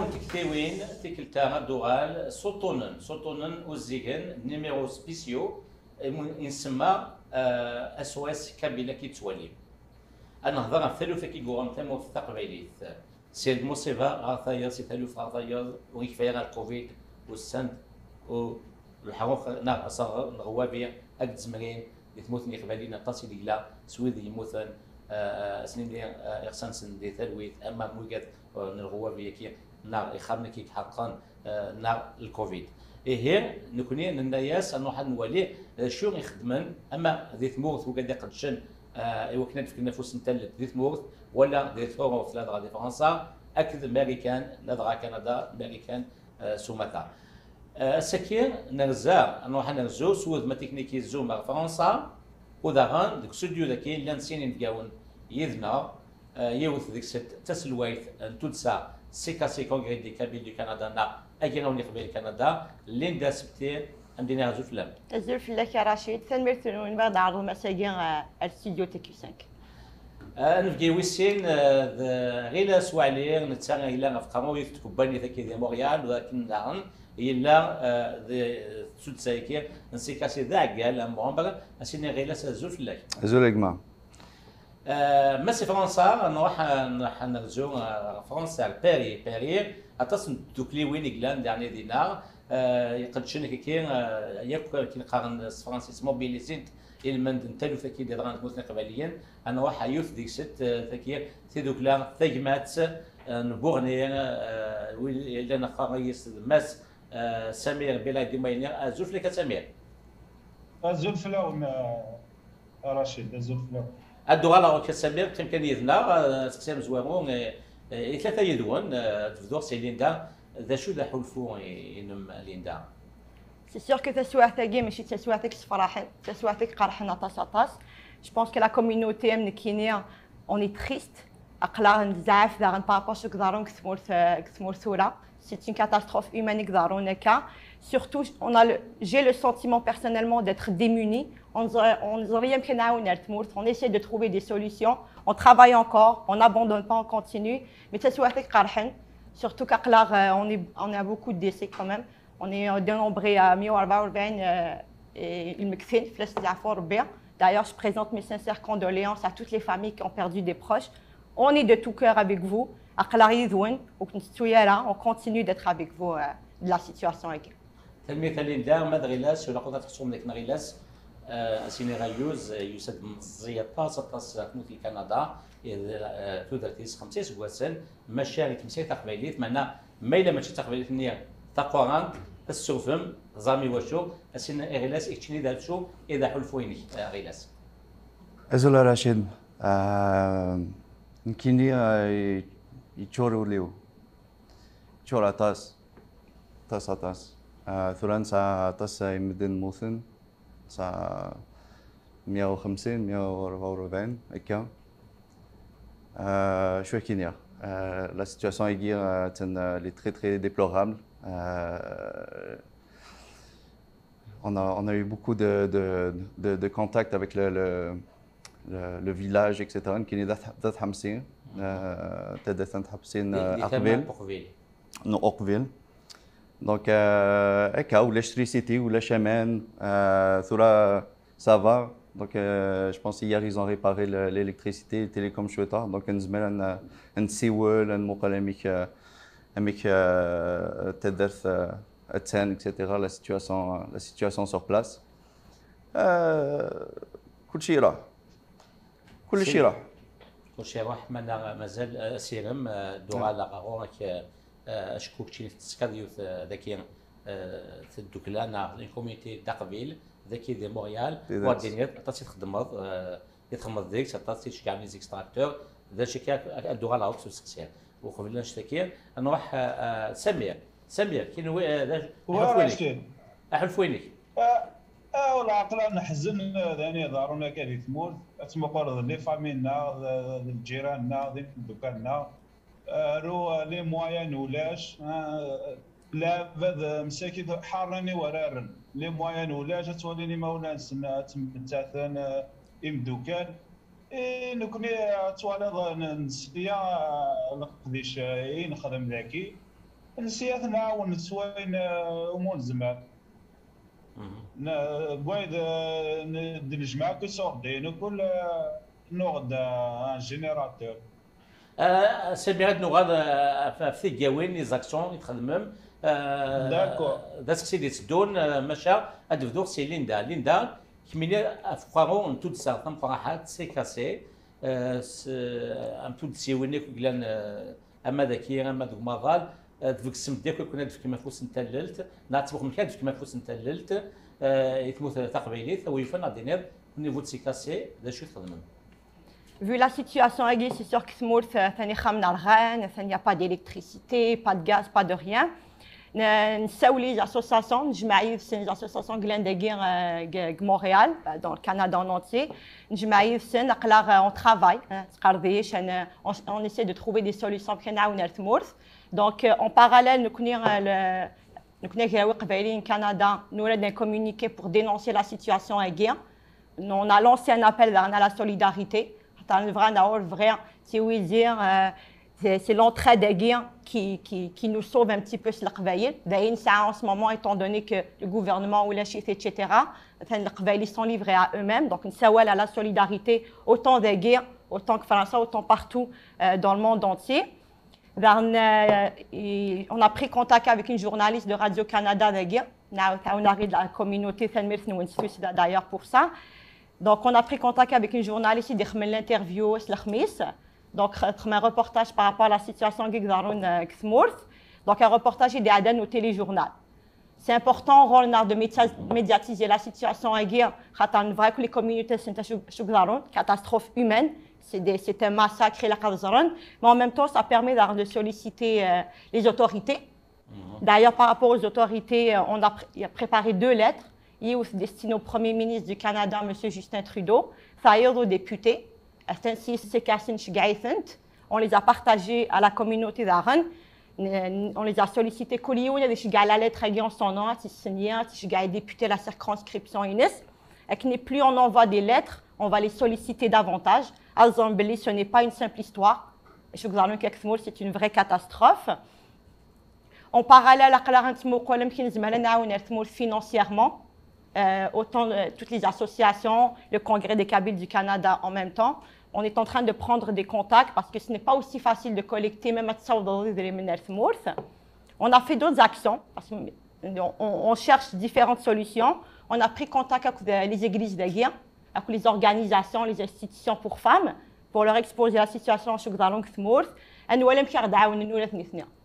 تكتيوين تكلتا دوغال سوطونن وزيغن نيميرو سبيسيو ينسمى اس او اس كابيلا كيتوالي. انا نهضر عن ثلث كي قوام تمو في التقبيليت سي المصيبه غاثايا سي ثلث غاثايا ويكفايا غير الكوفيد والسند والحروق اصغر غوابيه اكد زمرين يتموتني قبالينا طاسي ديلا سويدي يموتن سنين دي اغسان سن دي ثلويت اما موجد الغوابيه كي نار يخرنا كي حقا نار الكوفيد هي نكوني الناس انه حد نولي شو يخدمن اما ذي ثمورث وقد يقدشن وكنا في نفوس نتلت ذي ثمورث ولا ذي ثورة لا دغا فرنسا اكد امريكان لا دغا كندا امريكان سومتا سكير نرزا انه حنا نرزو سود ما تكنيكي زوم مع فرنسا ودغان ديك سوديو داكي اللي نسيني نتقاون يذنا يوث ديك تسلويت تودسا سي كونغري دي كابيل دو كندا نا اجينا ونقبل كندا لين سبتي عندنا زوفلام زوفلاك يا رشيد ثمرت من بعد عرض مساجين الاستوديو تيكيو 5 نفقي ويسين غير سوالير نتسانى الى فقامو تكباني ذاك دي مونريال ولكن دارن الا سود سايكير نسيكاسي ذاك قال مبرر اسيني غير زوفلاك زوليغما ماشي فرنسا نروح نرجو فرنسا باري اتصل دوكلي وين كلان يعني دينار يقدشن كي ياك كي نقارن فرنسيس موبيليزيت المند نتلو فكي دي دران موثنا قبليا انا واحد يوث ديك ست ثكي تي كلا ثجمات نبوغني ولا نقاريس ماس سمير بلا ديماينير زوف لك سمير زوف فلاون رشيد زوف فلاون الدوغالا كسمير كان يذنا سكسام زوارون ثلاثه يدون تفدور سي ليندا ذا شو ذا حلفو ينم ليندا سي سور كو تسواتك ماشي تسواتك صفراحل تسواتك قرحنا طاس جو بونس كو لا كوميونيتي من كينيا اوني تريست اقلا بزاف دارن بابا شو كدارون كثمور ثوره سي une catastrophe humaine كدارون surtout j'ai le sentiment personnellement d'être démuni on essaie de trouver des solutions on travaille encore on n'abandonne pas on continue mais تسواتك قرحن surtout qu'Aklar, on a beaucoup de décès quand même. On est dénombré à 144 et il me crée D'ailleurs, je présente mes sincères condoléances à toutes les familles qui ont perdu des proches. On est de tout cœur avec vous. Aklar Yidouin, on continue d'être avec vous de la situation. المثالين دا مدغيلاس ولا قدرت تصوم لك نغيلاس سيني غايوز يسد مزيه طاس في كندا تودرتيس 5 سواسن مشاري تمسي تقبيليت معنا ما الا ماشي تقبيليت نيا تقوان السوفم زامي وشو اسين غيلاس اكتشني دالشو اذا حلفويني غيلاس ازول رشيد نكيني يتشورو ليو تشورا تاس ثوران سا تاس يمدن موثن سا 150 140 هكا شوي كينيا la situation elle est très déplorable. On a eu beaucoup de contacts avec le village, etc. Qui est d'Hamsin, Oakville. Donc, ou l'électricité ou le chemin, ça va. Donc, je pense qu'hier, ils ont réparé l'électricité, le télécom chouetta. Donc, nous avons un seawall, un mokalemik, teders, etc. La situation sur place. كل شيء راح. كل شيء راح. كل شيء راح مازال سيرم دوغا لاغورك اشكوك شي تسكاديو ذاكي في الدوكلانا الكوميتي تقبيل ذاكي دي مونريال وادينير طاسي تخدم ديك طاسي تشكع لي زيكستراكتور ذا شكا الدوغا لا اوكس سكسير وقبل نشتكي نروح سمير كي حلفويني ولا عقلا نحزن يعني ضارونا كذي ثمور تمقر لي فامينا جيراننا ذي دكاننا رو لي موين ولاش لا بذ مساكين حارني ورارن لي موين ولاش توليني مولا سنة تمتاثن امدوكان نكوني توالد نسيا نقديش نخدم ذاكي نسيت نعاون سوين امون زمان بغيت نجمع كل سوردين وكل نوغد ان جينيراتور سميرات نوغاد في تيكاوين لي زاكسيون يتخدمم داكور داسك سيدي تدون ماشا ادفدوغ سي ليندا كميني افقارو نتود سارتم فراحات سي كاسي ام تود سيوينيك كلان اما ذكي اما دوك ماغال دفك السم ديالك كنا دفك ما فوس نتللت نعتبر مكان دفك ما فوس نتللت يتموت تقبيليت ويفن دينير نيفو سي كاسي دا شو تخدمم. Vu la situation, c'est sûr que il n'y a pas d'électricité, pas de gaz, pas de rien. Les associations, c'est une association de Montréal, dans le Canada en entier. On travaille, on essaie de trouver des solutions. Donc, en parallèle, nous au Canada, nous avons communiqué pour dénoncer la situation en guerre. On a lancé un appel à la solidarité. C'est l'entraide des guerres qui nous sauve un petit peu sur le ça en ce moment, étant donné que le gouvernement ou les chefs, etc., ils sont livrés à eux-mêmes. Donc, nous sommes à la solidarité, autant des guerres, autant que France, autant partout dans le monde entier. On a pris contact avec une journaliste de Radio-Canada de guerre. On arrive de la communauté, d'ailleurs pour ça. Donc, on a pris contact avec une journaliste qui a fait l'interview sur le Khamis. Donc, un reportage par rapport à la situation de Kthmourth. Donc, un reportage de Aden au téléjournal. C'est important de médiatiser la situation en guerre. On voit que les communautés sont une catastrophe humaine. C'est un massacre, mais en même temps, ça permet de solliciter les autorités. D'ailleurs, par rapport aux autorités, on a préparé 2 lettres. Il est destiné au Premier ministre du Canada, M. Justin Trudeau, aux députés. On les a partagés à la communauté d'Aran. On les a sollicités. Il y a la lettre en son nom, il y a des députés de la circonscription INIS. Et plus on envoie des lettres, on va les solliciter davantage. Ce n'est pas une simple histoire. C'est une vraie catastrophe. En parallèle, financièrement, autant toutes les associations, le Congrès des Kabyles du Canada en même temps, on est en train de prendre des contacts parce que ce n'est pas aussi facile de collecter, même à on a fait d'autres actions, parce qu'on cherche différentes solutions. On a pris contact avec les églises de guerre, avec les organisations, les institutions pour femmes, pour leur exposer la situation chez Gdalon Kthmourth.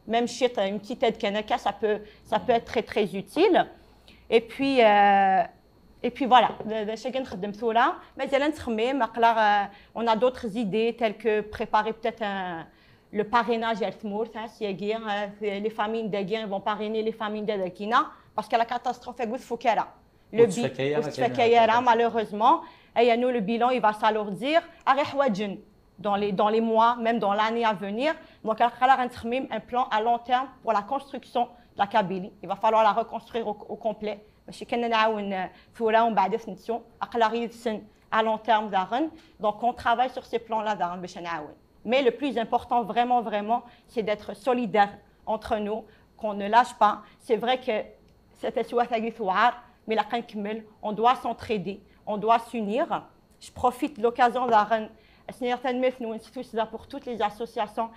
Même si une petite aide Kanaka, ça peut être très très utile. Et puis voilà, on a d'autres idées telles que préparer peut-être le parrainage à Kthmourth, les familles de guerre vont parrainer les familles de Kina parce que la catastrophe est Foukera. Le bilan, malheureusement, et nous, le bilan il va s'alourdir dans les mois, même dans l'année à venir. Donc, il va un plan à long terme pour la construction de la Kabylie. Il va falloir la reconstruire au complet. À long terme, donc on travaille sur ces plans-là. Mais le plus important, vraiment, c'est d'être solidaire entre nous, qu'on ne lâche pas. C'est vrai que c'était mais on doit s'entraider, on doit s'unir. Je profite de l'occasion pour toutes les associations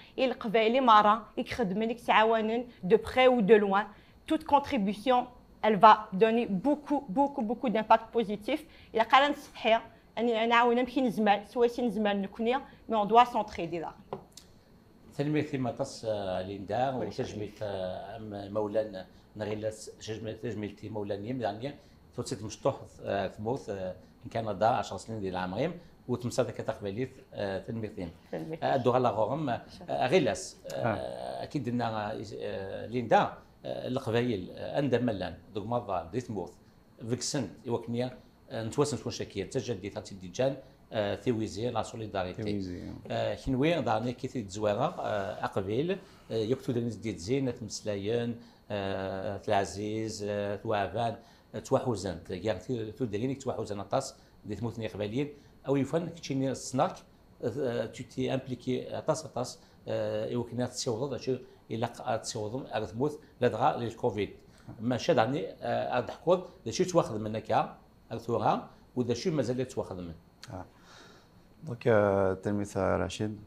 de près ou de loin. Toute contribution, elle va donner beaucoup d'impact positif. Mais on doit s'entraider là. تلميذ مطاس ليندا وتجميل مولانا نغيلاس تجميلتي مولانيم يعني توصيت مشطوح ثموث من كندا 10 سنين ديال العامين وتمسات كتقبليت تلميذين ادو على غورم غيلاس اكيد ان ليندا القبايل عندها ملان دوك مضان دي ثموث فيكسنت يوكنيا نتواصل تكون شاكير تجدي تاتي ديجان ثويزي لا سوليداريتي كنوي دارني كي تزويره اقبيل يكتو دنيز ديال زين تمسلايان العزيز توافان توحوزن كاع تدريني توحوزن طاس دي ثموثني قباليين او يفن كتشيني السناك تي امبليكي طاس يوكنا تسيوض شو الا تصوضهم تموت لا دغا للكوفيد ماشي دعني تحكوا داشي تواخذ منك ثوغا وداشي مازال تواخذ من دونك تلميذ رشيد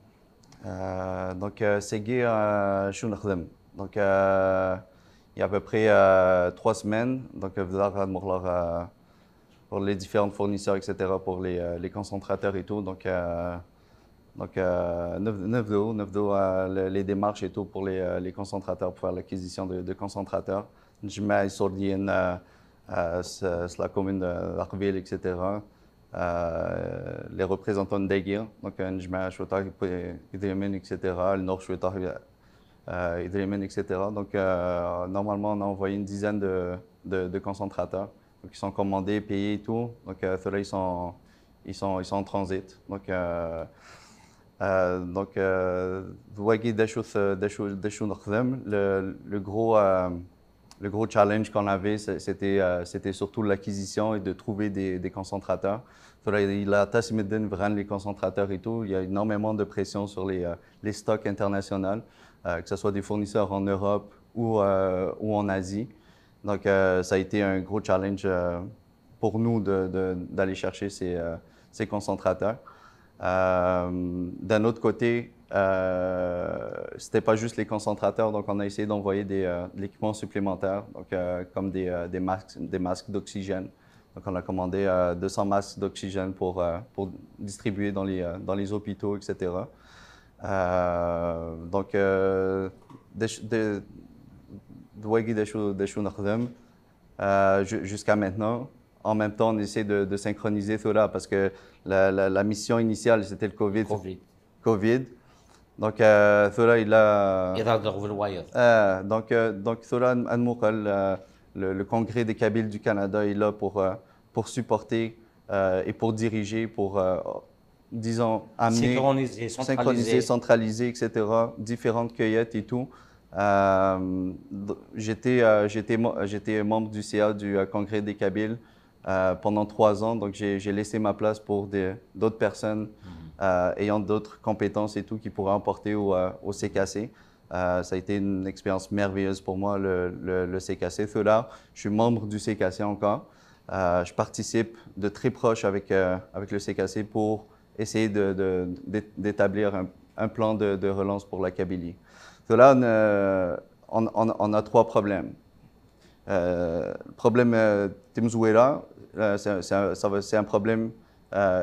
دونك سيجي شو نخدم دونك il y a à peu près 3 semaines donc pour les différents fournisseurs etc pour les concentrateurs et tout donc نبدو les démarches et tout pour les concentrateurs pour faire l'acquisition de concentrateurs نجمع السعوديين la commune d'Arville etc les représentants d'Aguirre donc نجمع شوية يدريمين etc le nord شوية يدريمين etc donc normalement on a envoyé une dizaine de concentrateurs donc ils sont commandés payés et tout donc ceux-là ils sont en transit donc واجي داشو نخدم le gros challenge qu'on avait, c'était surtout l'acquisition et de trouver des concentrateurs. Il a vraiment les concentrateurs et tout. Il y a énormément de pression sur les stocks internationaux, que ce soit des fournisseurs en Europe ou en Asie. Donc, ça a été un gros challenge pour nous d'aller chercher ces concentrateurs. D'un autre côté, c'était pas juste les concentrateurs, donc on a essayé d'envoyer de l'équipement supplémentaire, donc comme des masques d'oxygène. Donc on a commandé 200 masques d'oxygène pour distribuer dans les hôpitaux, etc. Donc jusqu'à maintenant. En même temps, on essaie de synchroniser tout là parce que la mission initiale, c'était le COVID. Donc, Thora, il a. Donc, Thora le Congrès des Kabyles du Canada est là pour supporter et pour diriger, pour, disons, amener. Synchroniser, centraliser, etc. Différentes cueillettes et tout. J'étais membre du CA du Congrès des Kabyles pendant 3 ans, donc j'ai laissé ma place pour d'autres personnes ayant d'autres compétences et tout qui pourraient emporter au CKC. Ça a été une expérience merveilleuse pour moi, le CKC. Là, je suis membre du CKC encore. Je participe de très proche avec le CKC pour essayer d'établir un plan de relance pour la Kabylie. Là, on a 3 problèmes. Le problème Timzouera, c'est un problème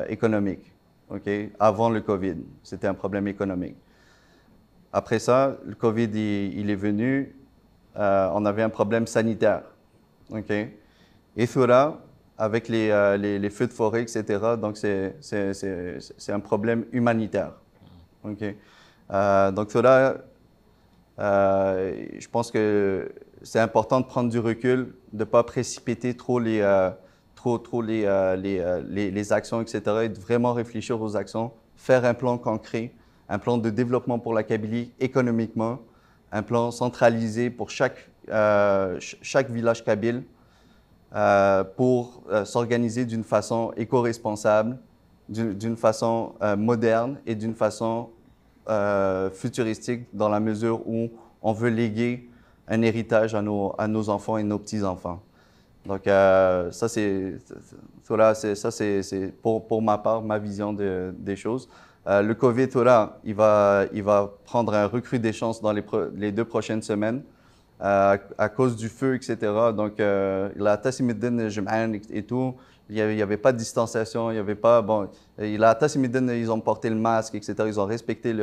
économique. Okay? Avant le Covid, c'était un problème économique. Après ça, le Covid, il est venu, on avait un problème sanitaire. Okay? Et Thora, avec les feux de forêt, etc., donc c'est un problème humanitaire. Okay? Donc Thora, je pense que c'est important de prendre du recul, de ne pas précipiter trop les actions, etc. et de vraiment réfléchir aux actions, faire un plan concret, un plan de développement pour la Kabylie économiquement, un plan centralisé pour chaque village kabyle pour s'organiser d'une façon éco-responsable, d'une façon moderne et d'une façon futuristique dans la mesure où on veut léguer un héritage à nos enfants et nos petits-enfants. Donc, ça, c'est pour ma part, ma vision des choses. Le COVID, il va prendre un recrudescence dans les 2 prochaines semaines à cause du feu, etc. Donc, la Tassimidden, et tout, il n'y avait pas de distanciation, il n'y avait pas... Bon, la Tassimidden, ils ont porté le masque, etc. Ils ont respecté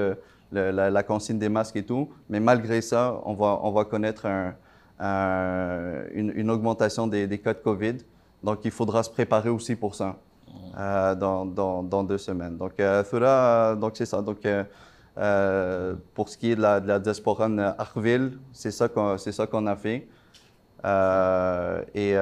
la consigne des masques et tout. Mais malgré ça, on va connaître une augmentation des cas de COVID. Donc, il faudra se préparer aussi pour ça dans 2 semaines. Donc, c'est ça. Donc, pour ce qui est de la diaspora Arville, c'est ça qu'on a fait. Et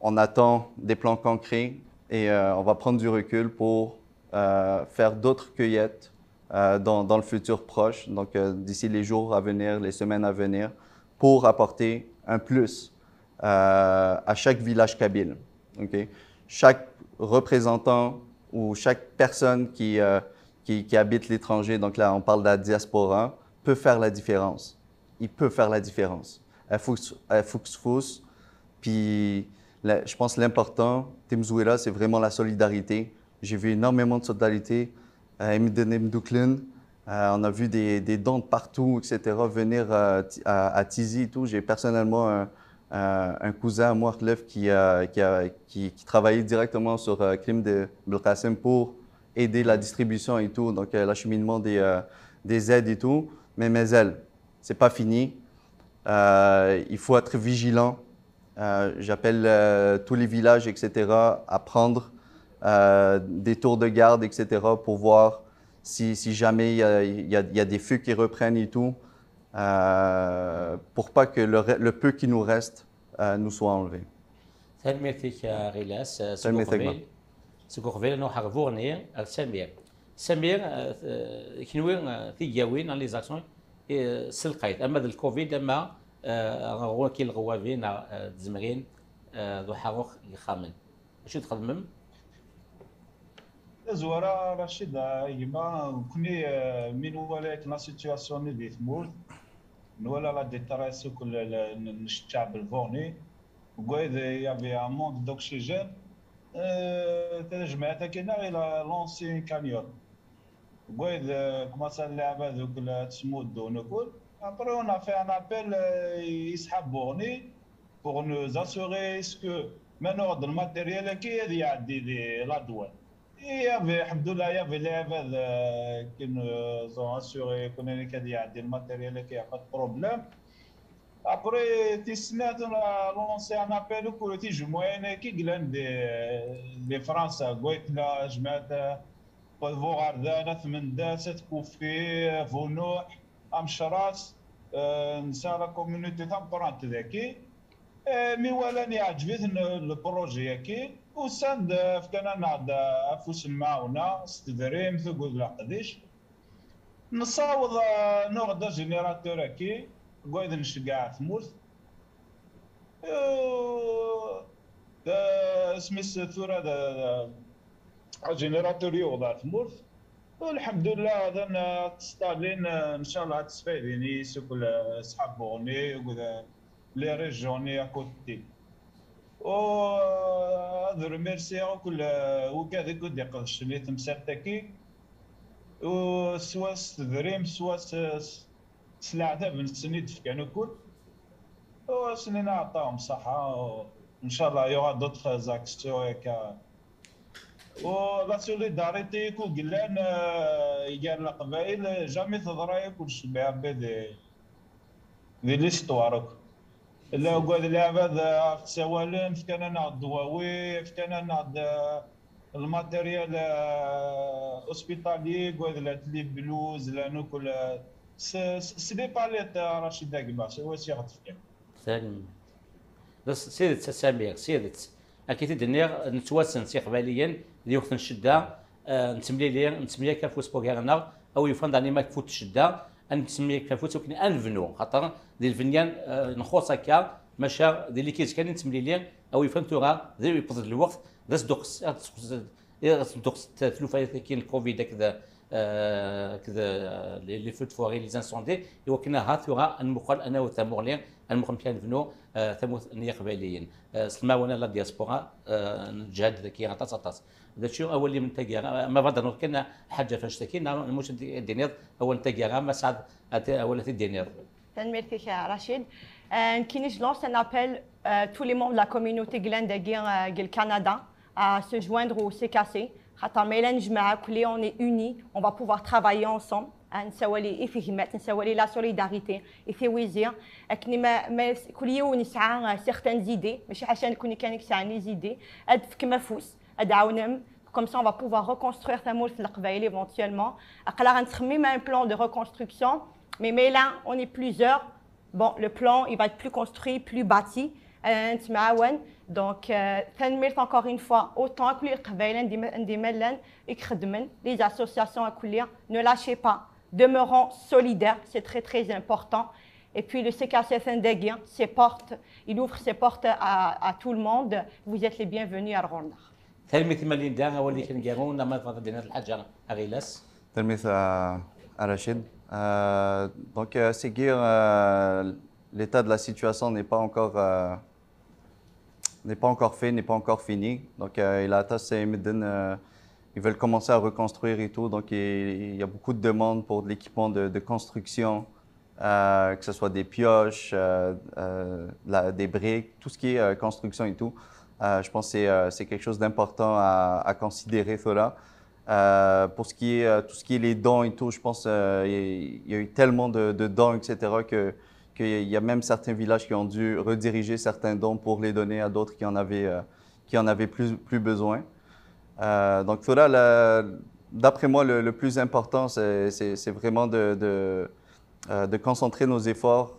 on attend des plans concrets et on va prendre du recul pour faire d'autres cueillettes dans le futur proche, donc d'ici les jours à venir, les semaines à venir, pour apporter un plus à chaque village kabyle. Okay? Chaque représentant ou chaque personne qui habite l'étranger, donc là on parle de la diaspora, peut faire la différence. Il peut faire la différence. Il faut que ce soit. Puis, je pense que l'important, Timzouira, c'est vraiment la solidarité. J'ai vu énormément de solidarité. On a vu des dons de partout, etc., venir à Tizi et tout. J'ai personnellement un cousin à moi, Khlef, qui travaillait directement sur Crime de Belkacem pour aider la distribution et tout, donc l'acheminement des aides et tout. Mais mes ailes, c'est pas fini. Il faut être vigilant. J'appelle tous les villages, etc., à prendre des tours de garde, etc., pour voir si jamais il y a des feux qui reprennent et tout, pour pas que le peu qui nous reste nous soit enlevé. تلميذك يا غلاس تلميذك سكوغفيل انه حغفورني سمير سمير كنوي تيجاوين لي زاكسيون سلقيت اما الكوفيد اما هو كي الغوافين تزمرين ذو حروخ يخامن شو تخدمم زوارا رشيد يما كوني من ولاية لا سيتياسيون دي ثمور ولا لا ديتريس كل الشعب الفوني وقايد يافي ان مونك دوكسيجين تجمعتها كنا الى لونسين كانيون وقايد كوماسا اللعبه ذوك تسمود ونقول après on a fait un appel يسحب بوني pour nous assurer que maintenant le matériel qui est يعدي la douane. Il y avait, alhamdoulilah, il y avait les élèves qui nous ont assuré qu'on allait يعدي le matériel et qu'il n'y a pas de problème. Après, on a lancé un appel pour les jumelles qui viennent de France. قلنا جماعة فوغاردانا ثمندا ستكوفي فونوح امشراس نساء لا كوميونيتي تامبرانت ذاكي مي ولاني عجبتني البروجي كي وساند فكنا نعد افوس معاونا استدريم ثقول لقديش نصاوض نغدا جينيراتور كي قاعد نشقع ثمورث سميس ثورة جينيراتور يوضع ثمورث والحمد لله هذا تستالين ان شاء الله تستفيدين يسوق اصحابوني وكذا لي ريجوني اكوتي و هذا ميرسي كل وكذا كنت يقدش لي تمسكتكي وسوا استدريم سوا سلعة بن سنيد كانوا كل وسنين عطاهم صحة وان شاء الله يوغا دوطخ زاكسيون كا ولا سوليداريتي كو قلان يقال القبائل جامي تضرا كل شباب دي ليستوارك لا قاد العباد تسوالين فكان نعد دواوي فكان نعد الماتيريال اوسبيتالي قاد لي بلوز لانو كل سلي باليت رشيد داكباس هو سي غتفكر سالم بس سيدت سامير سيدت اكيد الدنيا نتواسن سي قباليا دي وقت الشده نتملي كافوس بوغارنا او يفند اني ما كفوت الشده نتسمي كافوت ولكن انفنو خاطر ديال الفنيان نخوص هكا ماشا ديال اللي كيتكلم نتملي او يفهم توغا ديال يقضي الوقت داس دوقس دوقس تلوفا كاين الكوفيد كذا كذا لي فوت فوغي لي زانسوندي وكنا هاتوغا المقال انا وثمورلين المقام كان فنو ثموت نيه قباليين سلما وانا لا دياسبورا الجهاد ذكي غطاس داكشي اول اللي من تاكيا ما بدر كنا حاجه فاش تكينا الموش الدينير اول تاكيا ما سعد اول الدينير Merci Rachid. Qui lance un appel tous les membres de la communauté du Canada à se joindre au CKC. On est unis, on va pouvoir travailler ensemble. نسوي إفهامات نسوي la solidarité إفويزير أكني ما كل يوم نسعى certaines idées ماشي عشان كوني كان يسعى les idées أد كما فوس أدعونهم comme ça on va pouvoir reconstruire Tamoul في القبائل éventuellement أقلا غنتخمم un plan de reconstruction mais là on est plusieurs bon le plan il va être plus construit plus bâti نتمعاون donc تنميرت encore une fois autant que les قبائل ندي ملان يخدمن les associations كلها ne lâchez pas demeurons solidaires, c'est très très important. Et puis le CKCF Ndegui, ses portes, il ouvre ses portes à tout le monde. Vous êtes les bienvenus à Rwanda. تلميذ مالين هو اللي كان جارونا ما فضل دينا الحاجه اغيلاس تلميذ رشيد Donc, Seguir, l'état de la situation n'est pas encore fait, n'est pas encore fini. Donc, il a ils veulent commencer à reconstruire et tout. Donc, il y a beaucoup de demandes pour de l'équipement de construction, que ce soit des pioches, des briques, tout ce qui est construction et tout. Je pense que c'est quelque chose d'important à considérer, cela. Pour tout ce qui est les dons et tout, je pense qu'il y a eu tellement de dons, etc., qu'il y a même certains villages qui ont dû rediriger certains dons pour les donner à d'autres qui en avaient plus besoin. Donc, cela, d'après moi, le plus important, c'est vraiment de concentrer nos efforts.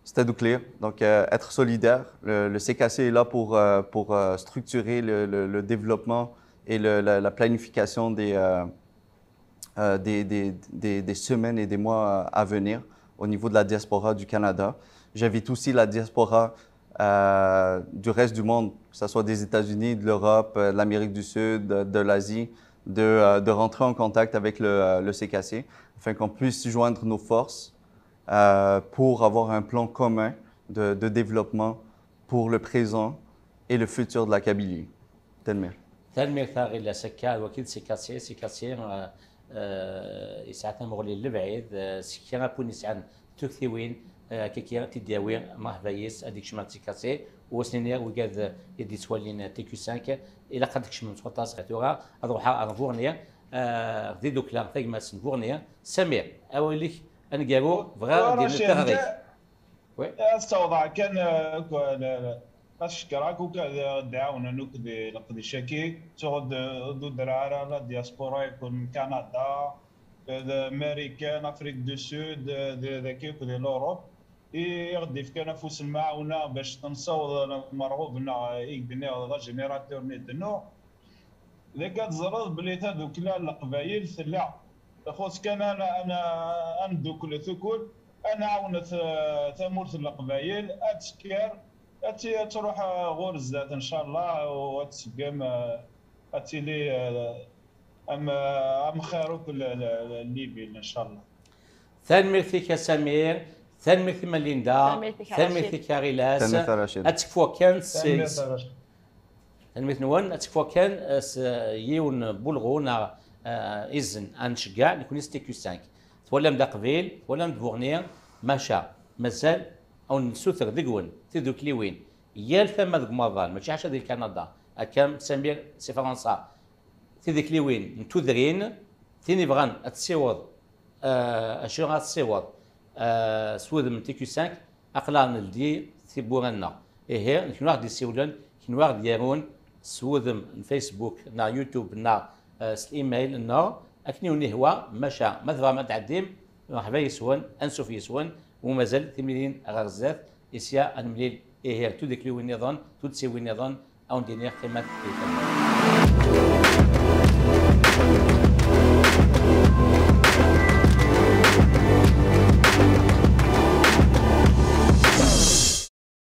C'était clair. Donc, être solidaire. Le CKC est là pour structurer le développement et la planification des semaines et des mois à venir au niveau de la diaspora du Canada. J'invite aussi la diaspora du reste du monde, que ce soit des États-Unis, de l'Europe, de l'Amérique du Sud, de l'Asie, de rentrer en contact avec le CKC afin qu'on puisse joindre nos forces pour avoir un plan commun de développement pour le présent et le futur de la Kabylie. Tenmir. تنمير ثاغي لا سكا الوكيل سيكاسي يساعدنا مغلي لبعيد سكا بوني سعان تكثيوين كيكيا تداوي ما فايس هذيك شمال سيكاسي وسنينير وكاد يدي سوالين تي كيو 5 الى قد كشمن سوطاس غتوغا اروح افورنيا دي دوكلا ثايماس فورنيا سمير اوليك انقارو فغا ديال التغريق وي استوضع كان اشكرك وكذا دعونا نكدي نقدي شكي تغد درارة لا دياسبورا يكون كندا امريكان افريك دو سود ذاك يكدي لوروب يغدي في كنفوس المعاونه باش تنصوض مرغوبنا يقدني هذا جينيراتور ندنو اذا كتزرد بلي هذوك القبايل ثلا خوت كان انا ندوك ثكل انا عاونت ثمورت القبايل اتسكر تروح غرزات ان شاء الله وتسقم اتيلي ام خيروك الليبي ان شاء الله. ثاني فيك سمير ثاني في ماليندا ثاني فيك غيلاس اتكفوا كان ثاني نوان اتكفوا كان يون بولغونا اذن انشقع نكون ستيكو 5 ولا مدا قبيل ولا مدبورنيا ماشا مازال او نسوثر دقون تدو كليوين يال ثم ذوك ماضان ماشي حاجه ديال كندا كام سمير سي فرنسا تدي كليوين نتوذرين تيني بغان تسيوض اشنو غاتسيوض سود من تيكو 5 اقلان الدي ثيبورنا ايه كاين واحد يسيولن كاين واحد يارون سودم الفيسبوك نا يوتيوب نا الايميل نا اكنيوني هو مشى مثلا ما تعديم مرحبا يسون انسوف يسون ومازال تملين غرزات اسيا انمليل ايه تو ديكلي وين نظن تو تسي وين نظن او ندير قيمه